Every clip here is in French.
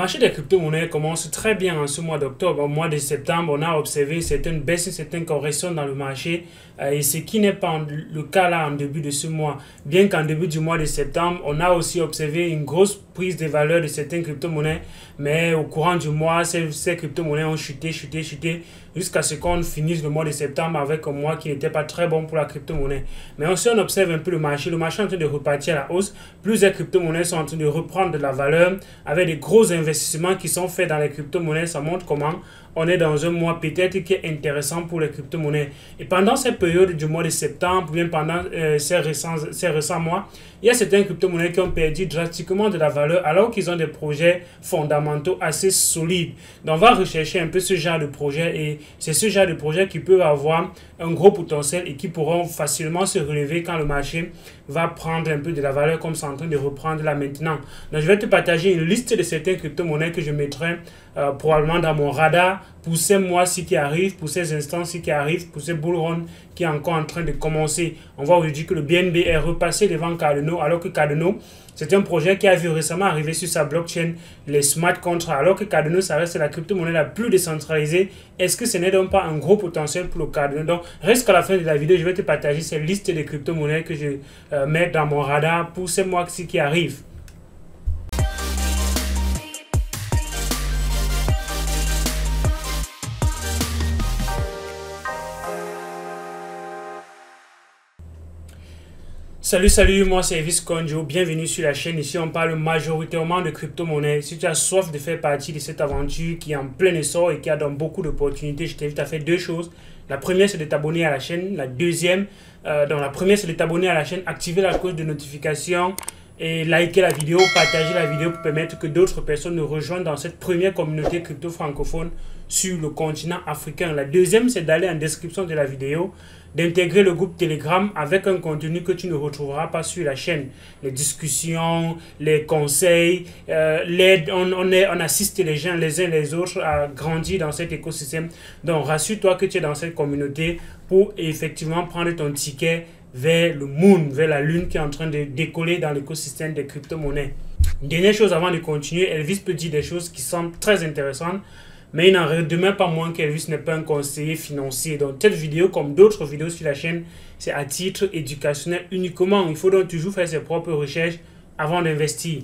marché des crypto-monnaies commence très bien en ce mois d'octobre. Au mois de septembre, on a observé certaines baisses, certaines corrections dans le marché. Et ce qui n'est pas le cas là en début de ce mois. Bien qu'en début du mois de septembre, on a aussi observé une grosse prise de valeur de certaines crypto-monnaies. Mais au courant du mois, ces crypto-monnaies ont chuté, jusqu'à ce qu'on finisse le mois de septembre avec un mois qui n'était pas très bon pour la crypto-monnaie. Mais aussi, on observe un peu le marché est en train de repartir à la hausse. Plusieurs crypto-monnaies sont en train de reprendre de la valeur avec des gros investissements qui sont faits dans les crypto-monnaies. Ça montre comment on est dans un mois peut-être qui est intéressant pour les crypto-monnaies. Et pendant cette période du mois de septembre, ou bien pendant ces récents mois, il y a certaines crypto-monnaies qui ont perdu drastiquement de la valeur alors qu'ils ont des projets fondamentaux assez solides. Donc on va rechercher un peu ce genre de projet et c'est ce genre de projet qui peut avoir un gros potentiel et qui pourront facilement se relever quand le marché va prendre un peu de la valeur comme c'est en train de reprendre là maintenant. Donc je vais te partager une liste de certaines crypto-monnaies que je mettrai probablement dans mon radar pour ces mois-ci qui arrivent, pour ces instants-ci qui arrivent, pour ce bull run qui est encore en train de commencer. On voit aujourd'hui que le BNB est repassé devant Cardano, alors que Cardano, c'est un projet qui a vu récemment arriver sur sa blockchain les smart contracts, alors que Cardano, ça reste la crypto-monnaie la plus décentralisée. Est-ce que ce n'est donc pas un gros potentiel pour le Cardano? Donc, reste qu'à la fin de la vidéo, je vais te partager cette liste de crypto-monnaies que je mets dans mon radar pour ces mois-ci qui arrivent. Salut, moi c'est Elvis Konjo, bienvenue sur la chaîne. Ici on parle majoritairement de crypto-monnaies. Si tu as soif de faire partie de cette aventure qui est en plein essor et qui a donc beaucoup d'opportunités, je t'invite à faire deux choses. La première c'est de t'abonner à la chaîne, la première c'est de t'abonner à la chaîne, activer la cloche de notification et liker la vidéo, partager la vidéo pour permettre que d'autres personnes nous rejoignent dans cette première communauté crypto francophone sur le continent africain. La deuxième, c'est d'aller en description de la vidéo, d'intégrer le groupe Telegram avec un contenu que tu ne retrouveras pas sur la chaîne. Les discussions, les conseils, l'aide, on assiste les gens les uns les autres à grandir dans cet écosystème. Donc rassure-toi que tu es dans cette communauté pour effectivement prendre ton ticket vers le moon, vers la lune qui est en train de décoller dans l'écosystème des crypto-monnaies. Une dernière chose avant de continuer, Elvis peut dire des choses qui sont très intéressantes, mais il n'en demeure pas moins qu'Elvis n'est pas un conseiller financier. Donc cette vidéo, comme d'autres vidéos sur la chaîne, c'est à titre éducationnel uniquement. Il faut donc toujours faire ses propres recherches avant d'investir.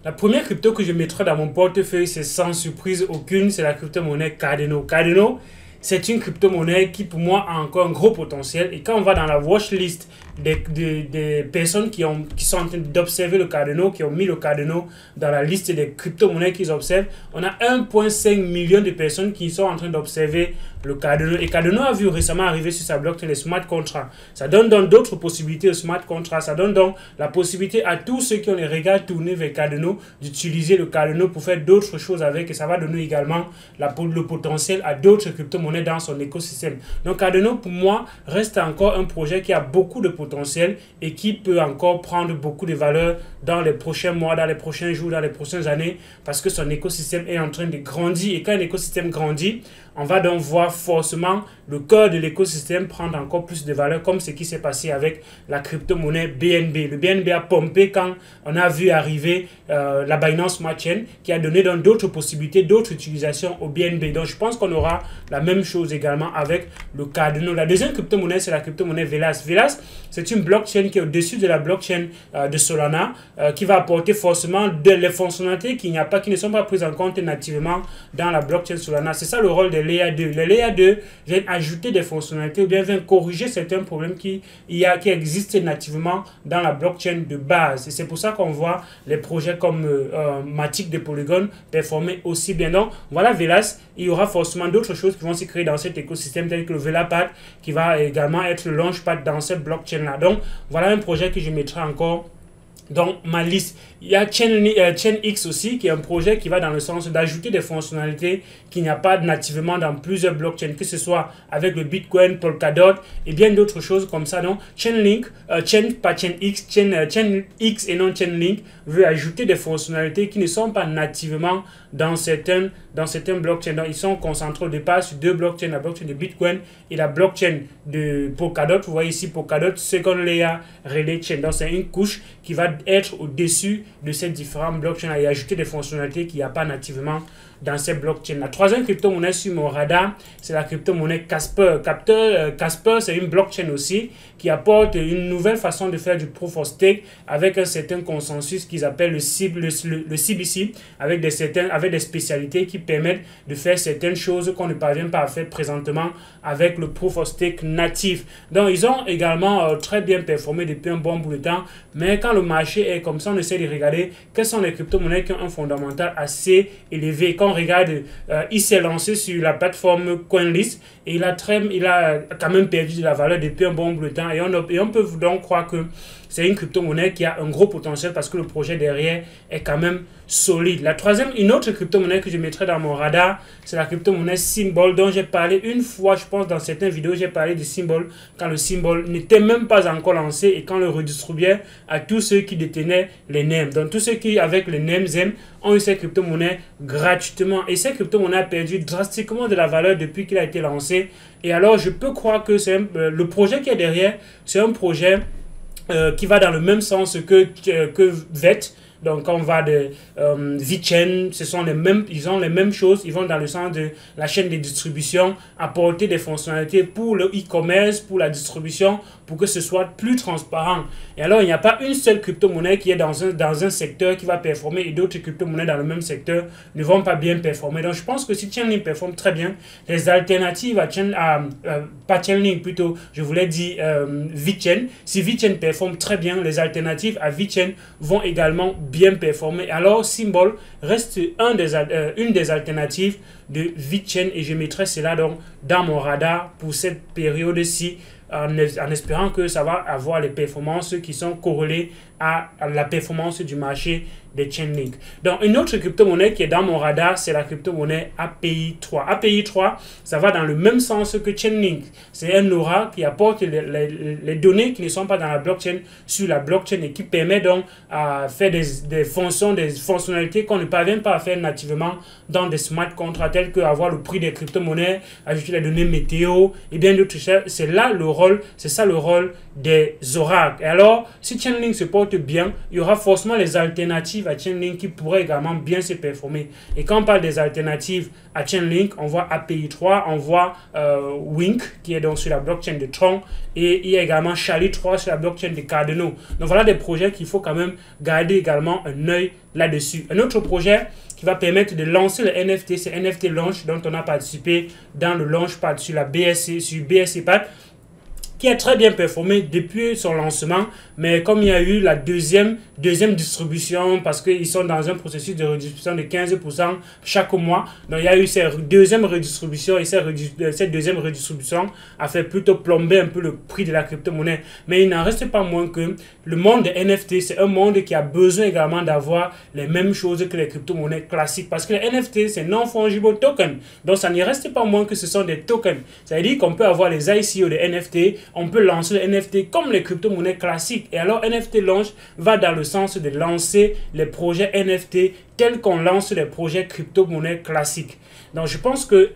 La première crypto que je mettrai dans mon portefeuille, c'est sans surprise aucune, c'est la crypto-monnaie Cardano. Cardano, c'est une crypto-monnaie qui pour moi a encore un gros potentiel. Et quand on va dans la watchlist des personnes qui sont en train d'observer le Cardano, qui ont mis le Cardano dans la liste des crypto-monnaies qu'ils observent, on a 1,5 million de personnes qui sont en train d'observer le Cardano. Et Cardano a vu récemment arriver sur sa blockchain les smart contracts. Ça donne donc d'autres possibilités aux smart contracts. Ça donne donc la possibilité à tous ceux qui ont les regards tournés vers Cardano d'utiliser le Cardano pour faire d'autres choses avec. Et ça va donner également le potentiel à d'autres crypto-monnaies dans son écosystème. Donc Cardano pour moi reste encore un projet qui a beaucoup de potentiel et qui peut encore prendre beaucoup de valeur dans les prochains mois, dans les prochains jours, dans les prochaines années parce que son écosystème est en train de grandir et quand un écosystème grandit, on va donc voir forcément le cœur de l'écosystème prendre encore plus de valeur comme ce qui s'est passé avec la crypto-monnaie BNB. Le BNB a pompé quand on a vu arriver la Binance Smart Chain qui a donné donc d'autres possibilités, d'autres utilisations au BNB. Donc je pense qu'on aura la même chose également avec le Cardano. La deuxième crypto-monnaie, c'est la crypto-monnaie Velas. Velas, c'est une blockchain qui est au-dessus de la blockchain de Solana qui va apporter forcément les fonctionnalités qui ne sont pas prises en compte nativement dans la blockchain Solana. C'est ça le rôle des Layer 2. Les Layer 2 viennent ajouter des fonctionnalités ou bien viennent corriger certains problèmes qui existent nativement dans la blockchain de base. Et c'est pour ça qu'on voit les projets comme Matic de Polygon performer aussi bien. Donc voilà Velas, il y aura forcément d'autres choses qui vont se créer dans cet écosystème tel que le Velapad qui va également être le launchpad dans cette blockchain là. Donc voilà un projet que je mettrai encore dans ma liste. Il y a Chainlink aussi, qui est un projet qui va dans le sens d'ajouter des fonctionnalités qu'il n'y a pas nativement dans plusieurs blockchains, que ce soit avec le Bitcoin, Polkadot et bien d'autres choses comme ça. Donc, Chainlink, Chainx et non Chainlink veut ajouter des fonctionnalités qui ne sont pas nativement dans certaines blockchains. Donc, ils sont concentrés au départ sur deux blockchains, la blockchain de Bitcoin et la blockchain de Polkadot. Vous voyez ici Polkadot Second Layer Relay Chain. Donc, c'est une couche qui va être au-dessus de ces différentes blockchains et ajouter des fonctionnalités qu'il n'y a pas nativement dans ces blockchains. La troisième crypto-monnaie sur mon radar, c'est la crypto-monnaie Casper. Casper, c'est une blockchain aussi qui apporte une nouvelle façon de faire du proof of stake avec un certain consensus qu'ils appellent le CBC, avec des spécialités qui permettent de faire certaines choses qu'on ne parvient pas à faire présentement avec le proof of stake natif. Donc, ils ont également très bien performé depuis un bon bout de temps, mais quand le marché est comme ça, on essaie de regarder quelles sont les crypto-monnaies qui ont un fondamental assez élevé. Quand on regarde, il s'est lancé sur la plateforme CoinList et il a quand même perdu de la valeur depuis un bon bout de temps et on peut donc croire que c'est une crypto-monnaie qui a un gros potentiel parce que le projet derrière est quand même solide. Une autre crypto-monnaie que je mettrai dans mon radar, c'est la crypto-monnaie Symbol dont j'ai parlé une fois, je pense, dans certaines vidéos, j'ai parlé de Symbol quand le Symbol n'était même pas encore lancé et quand on le redistribuait à tous ceux qui détenaient les NEM. Donc, tous ceux qui, avec les NEMs, ont eu ces crypto-monnaies gratuitement. Et cette crypto-monnaie a perdu drastiquement de la valeur depuis qu'il a été lancé. Et alors, je peux croire que le projet qui est derrière, c'est un projet qui va dans le même sens que VET. Donc, quand on va de VeChain, ils ont les mêmes choses. Ils vont dans le sens de la chaîne de distribution, apporter des fonctionnalités pour le e-commerce, pour la distribution, pour que ce soit plus transparent. Et alors, il n'y a pas une seule crypto-monnaie qui est dans un secteur qui va performer et d'autres crypto-monnaies dans le même secteur ne vont pas bien performer. Donc, je pense que si Chainlink performe très bien, les alternatives pas Chainlink plutôt, je voulais dire VeChain. Si VeChain performe très bien, les alternatives à VeChain vont également bien performer. Alors, Symbol reste une des alternatives de VeChain et je mettrai cela donc dans mon radar pour cette période-ci en espérant que ça va avoir les performances qui sont corrélées à la performance du marché des Chainlink. Donc, une autre crypto-monnaie qui est dans mon radar, c'est la crypto-monnaie API3. API3, ça va dans le même sens que Chainlink. C'est un aura qui apporte les données qui ne sont pas dans la blockchain sur la blockchain et qui permet donc à faire des fonctionnalités qu'on ne parvient pas à faire nativement dans des smart contracts tels que avoir le prix des crypto-monnaies, ajouter les données météo et bien d'autres choses. C'est ça le rôle des oracles. Et alors, si Chainlink se porte bien, il y aura forcément les alternatives à Chainlink qui pourraient également bien se performer. Et quand on parle des alternatives à Chainlink, on voit API3, on voit Wink qui est donc sur la blockchain de Tron et il y a également Charlie3 sur la blockchain de Cardano. Donc voilà des projets qu'il faut quand même garder également un œil là-dessus. Un autre projet qui va permettre de lancer le NFT, c'est NFT Launch dont on a participé dans le Launchpad sur la BSC, sur BSCPad, qui a très bien performé depuis son lancement, mais comme il y a eu la deuxième distribution, parce qu'ils sont dans un processus de redistribution de 15% chaque mois, donc il y a eu cette deuxième redistribution, et cette deuxième redistribution a fait plutôt plomber un peu le prix de la crypto-monnaie. Mais il n'en reste pas moins que le monde des NFT, c'est un monde qui a besoin également d'avoir les mêmes choses que les crypto-monnaies classiques, parce que les NFT, c'est non-fungible token, donc ça n'y reste pas moins que ce sont des tokens. Ça veut dire qu'on peut avoir les ICO de NFT, on peut lancer les NFT comme les crypto-monnaies classiques. Et alors, NFT Launch va dans le sens de lancer les projets NFT tels qu'on lance les projets crypto-monnaies classiques. Donc, je pense que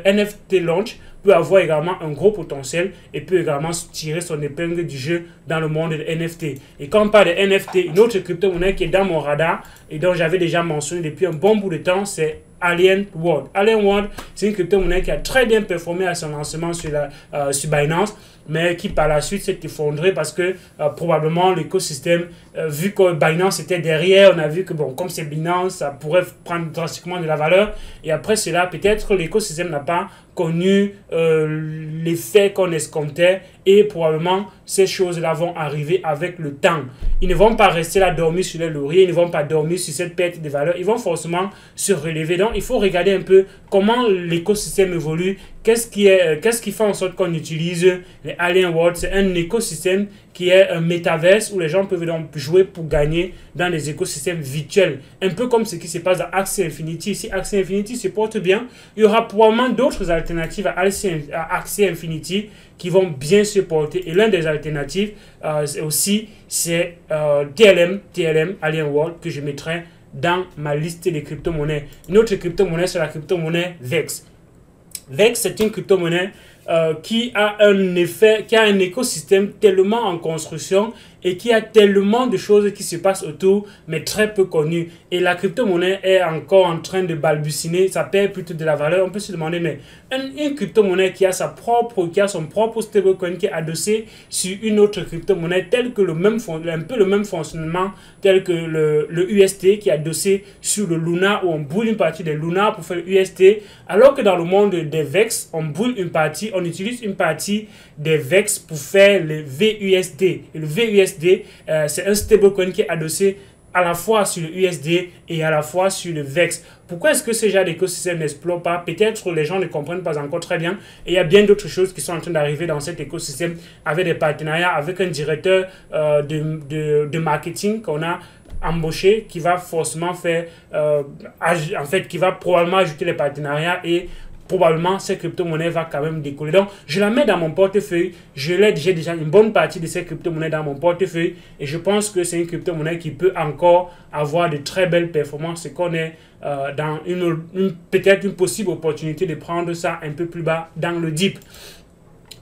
NFT Launch peut avoir également un gros potentiel et peut également tirer son épingle du jeu dans le monde des NFT. Et quand on parle de NFT, une autre crypto-monnaie qui est dans mon radar et dont j'avais déjà mentionné depuis un bon bout de temps, c'est Alien World. Alien World, c'est une crypto-monnaie qui a très bien performé à son lancement sur Binance, mais qui par la suite s'est effondrée parce que probablement l'écosystème, vu que Binance était derrière, on a vu que bon, comme c'est Binance, ça pourrait prendre drastiquement de la valeur. Et après cela, peut-être l'écosystème n'a pas connu l'effet qu'on escomptait et probablement ces choses-là vont arriver avec le temps. Ils ne vont pas rester là dormir sur les lauriers, ils ne vont pas dormir sur cette perte de valeur, ils vont forcément se relever. Donc il faut regarder un peu comment l'écosystème évolue, qu'est-ce qui fait en sorte qu'on utilise les Alien World. C'est un écosystème qui est un métaverse où les gens peuvent donc jouer pour gagner dans des écosystèmes virtuels. Un peu comme ce qui se passe dans Axie Infinity. Si Axie Infinity se porte bien, il y aura probablement d'autres alternatives à Axie Infinity qui vont bien se porter. Et l'une des alternatives c'est TLM, Alien World, que je mettrai dans ma liste des crypto-monnaies. Une autre crypto-monnaie, c'est la crypto-monnaie VEX. VEX, c'est une crypto-monnaie qui a un écosystème tellement en construction et qui a tellement de choses qui se passent autour, mais très peu connues. Et la crypto-monnaie est encore en train de balbutiner, ça perd plutôt de la valeur. On peut se demander, mais une crypto-monnaie qui a son propre stablecoin qui est adossé sur une autre crypto-monnaie tel que un peu le même fonctionnement tel que le UST qui est adossé sur le Luna, où on boule une partie des Luna pour faire le UST, alors que dans le monde des VEX, on utilise une partie des VEX pour faire le VUSD. Et le VUSD, c'est un stablecoin qui est adossé à la fois sur le USD et à la fois sur le VEX. Pourquoi est-ce que ce genre d'écosystème n'explore pas? Peut-être les gens ne comprennent pas encore très bien. Et il y a bien d'autres choses qui sont en train d'arriver dans cet écosystème avec des partenariats, avec un directeur de marketing qu'on a embauché qui va forcément faire, qui va probablement ajouter les partenariats et probablement cette crypto-monnaie va quand même décoller. Donc, je la mets dans mon portefeuille. J'ai déjà une bonne partie de ces crypto-monnaies dans mon portefeuille. Et je pense que c'est une crypto-monnaie qui peut encore avoir de très belles performances. Et qu'on est dans peut-être une possible opportunité de prendre ça un peu plus bas dans le dip.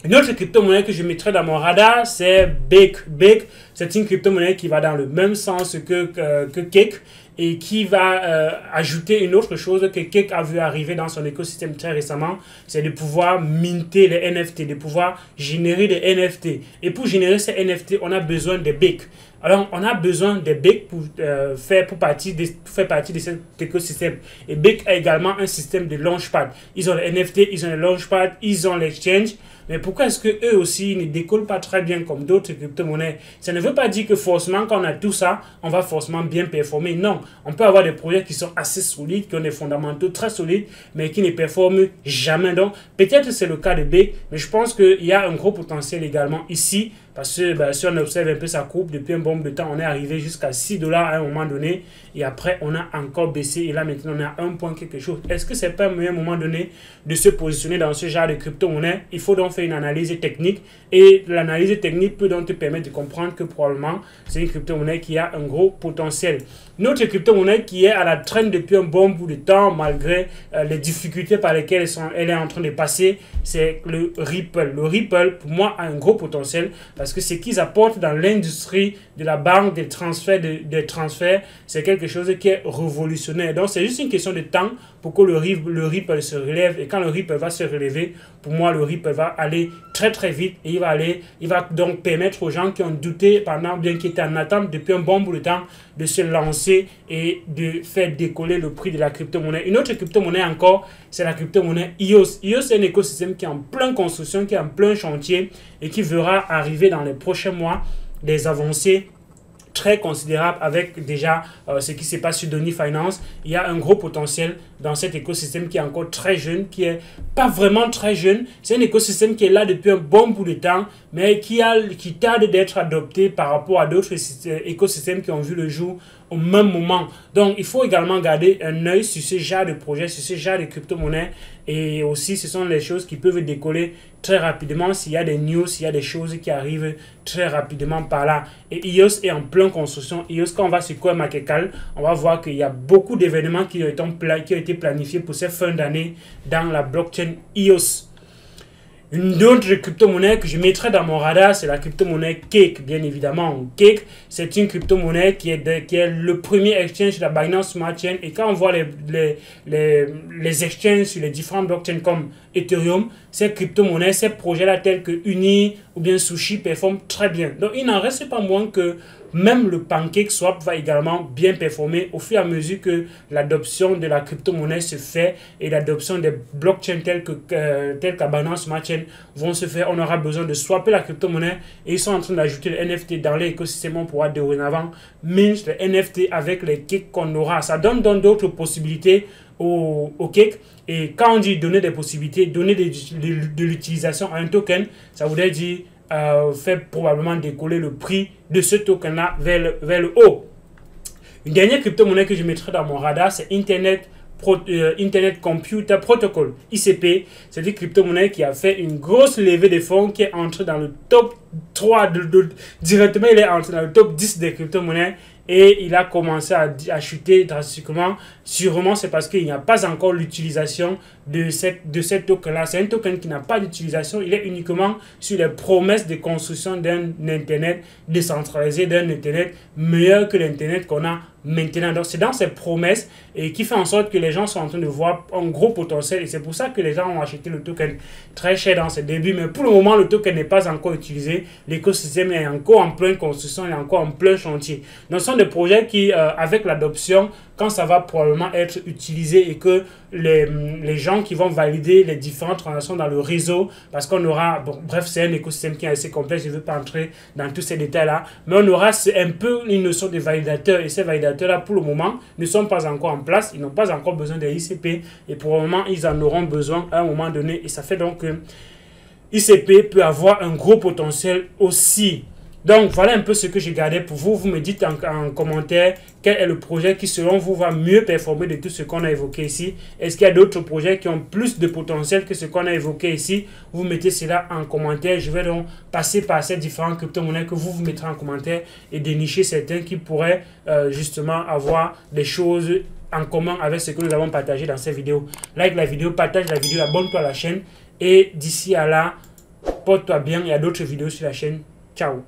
Une autre crypto-monnaie que je mettrai dans mon radar, c'est Bake. Bake, c'est une crypto-monnaie qui va dans le même sens que Cake et qui va ajouter une autre chose que Cake a vu arriver dans son écosystème très récemment, c'est de pouvoir minter les NFT, de pouvoir générer des NFT. Et pour générer ces NFT, on a besoin de Bake. Alors, on a besoin de Bake pour faire partie de cet écosystème. Et Bake a également un système de launchpad. Ils ont les NFT, ils ont les launchpad, ils ont l'exchange. Mais pourquoi est-ce qu'eux aussi ne décollent pas très bien comme d'autres crypto-monnaies? Ça ne veut pas dire que forcément, quand on a tout ça, on va forcément bien performer. Non, on peut avoir des projets qui sont assez solides, qui ont des fondamentaux très solides, mais qui ne performent jamais. Donc, peut-être c'est le cas de B, mais je pense qu'il y a un gros potentiel également ici. Parce que si on observe un peu sa courbe, depuis un bon bout de temps, on est arrivé jusqu'à 6 $ à un moment donné. Et après, on a encore baissé. Et là, maintenant, on est à 1 point quelque chose. Est-ce que ce n'est pas un meilleur moment donné de se positionner dans ce genre de crypto-monnaie? Il faut donc faire une analyse technique. Et l'analyse technique peut donc te permettre de comprendre que probablement, c'est une crypto-monnaie qui a un gros potentiel. Une autre crypto-monnaie qui est à la traîne depuis un bon bout de temps, malgré les difficultés par lesquelles elle est en train de passer, c'est le Ripple. Le Ripple, pour moi, a un gros potentiel parce que ce qu'ils apportent dans l'industrie de la banque, des transferts, c'est quelque chose qui est révolutionnaire. Donc, c'est juste une question de temps pour que le Ripple se relève. Et quand le Ripple va se relever, pour moi, le Ripple va aller très très vite et il va donc permettre aux gens qui ont douté qui étaient en attente depuis un bon bout de temps, de se lancer et de faire décoller le prix de la crypto-monnaie. Une autre crypto-monnaie encore, c'est la crypto-monnaie EOS. EOS, c'est un écosystème qui est en pleine construction, qui est en plein chantier et qui verra arriver dans les prochains mois des avancées très considérable avec déjà ce qui se passe sur Donny Finance. Il y a un gros potentiel dans cet écosystème qui est encore très jeune, qui est pas vraiment très jeune. C'est un écosystème qui est là depuis un bon bout de temps, mais qui tarde d'être adopté par rapport à d'autres écosystèmes qui ont vu le jour au même moment. Donc, il faut également garder un œil sur ce genre de projet, sur ce genre de crypto-monnaies. Et aussi, ce sont les choses qui peuvent décoller très rapidement s'il y a des news, s'il y a des choses qui arrivent très rapidement par là. Et EOS est en pleine construction. EOS, quand on va sur CoinMarketCap, on va voir qu'il y a beaucoup d'événements qui ont été planifiés pour cette fin d'année dans la blockchain EOS. Une autre crypto-monnaie que je mettrai dans mon radar, c'est la crypto-monnaie Cake, bien évidemment. Cake, c'est une crypto-monnaie qui est le premier exchange sur la Binance Smart Chain. Et quand on voit les exchanges sur les différentes blockchains comme Ethereum, ces crypto-monnaies, ces projets-là tels que Uni ou bien Sushi performent très bien. Donc, il n'en reste pas moins que même le PancakeSwap va également bien performer au fur et à mesure que l'adoption de la crypto-monnaie se fait et l'adoption des blockchains telles qu'à Binance Smart Chain vont se faire. On aura besoin de swapper la crypto-monnaie et ils sont en train d'ajouter les NFT dans l'écosystème. On pourra dorénavant mint les NFT avec les cakes qu'on aura. Ça donne d'autres possibilités au cake. Et quand on dit donner des possibilités, donner de l'utilisation à un token, ça voudrait dire fait probablement décoller le prix de ce token-là vers le haut. Une dernière crypto-monnaie que je mettrai dans mon radar, c'est Internet Computer Protocol, ICP. C'est une crypto-monnaie qui a fait une grosse levée de fonds, qui est entrée dans le top 3, directement il est entré dans le top 10 des crypto-monnaies et il a commencé à chuter drastiquement. Sûrement, c'est parce qu'il n'y a pas encore l'utilisation de cette token-là. C'est un token qui n'a pas d'utilisation. Il est uniquement sur les promesses de construction d'un Internet décentralisé, d'un Internet meilleur que l'Internet qu'on a maintenant. Donc, c'est dans ces promesses et qui fait en sorte que les gens sont en train de voir un gros potentiel. Et c'est pour ça que les gens ont acheté le token très cher dans ses débuts. Mais pour le moment, le token n'est pas encore utilisé. L'écosystème est encore en pleine construction, il est encore en plein chantier. Donc, ce sont des projets qui, avec l'adoption, quand ça va probablement être utilisé et que les gens qui vont valider les différentes transactions dans le réseau, parce qu'on aura, bon, bref, c'est un écosystème qui est assez complexe, je ne veux pas entrer dans tous ces détails-là, mais on aura un peu une notion de validateurs, et ces validateurs-là, pour le moment, ne sont pas encore en place, ils n'ont pas encore besoin des ICP, et pour le moment, ils en auront besoin à un moment donné, et ça fait donc que ICP peut avoir un gros potentiel aussi. Donc, voilà un peu ce que j'ai gardé pour vous. Vous me dites en commentaire quel est le projet qui, selon vous, va mieux performer de tout ce qu'on a évoqué ici. Est-ce qu'il y a d'autres projets qui ont plus de potentiel que ce qu'on a évoqué ici? Vous mettez cela en commentaire. Je vais donc passer par ces différentes crypto-monnaies que vous mettrez en commentaire et dénicher certains qui pourraient justement avoir des choses en commun avec ce que nous avons partagé dans cette vidéo. Like la vidéo, partage la vidéo, abonne-toi à la chaîne. Et d'ici à là, porte-toi bien. Il y a d'autres vidéos sur la chaîne. Ciao.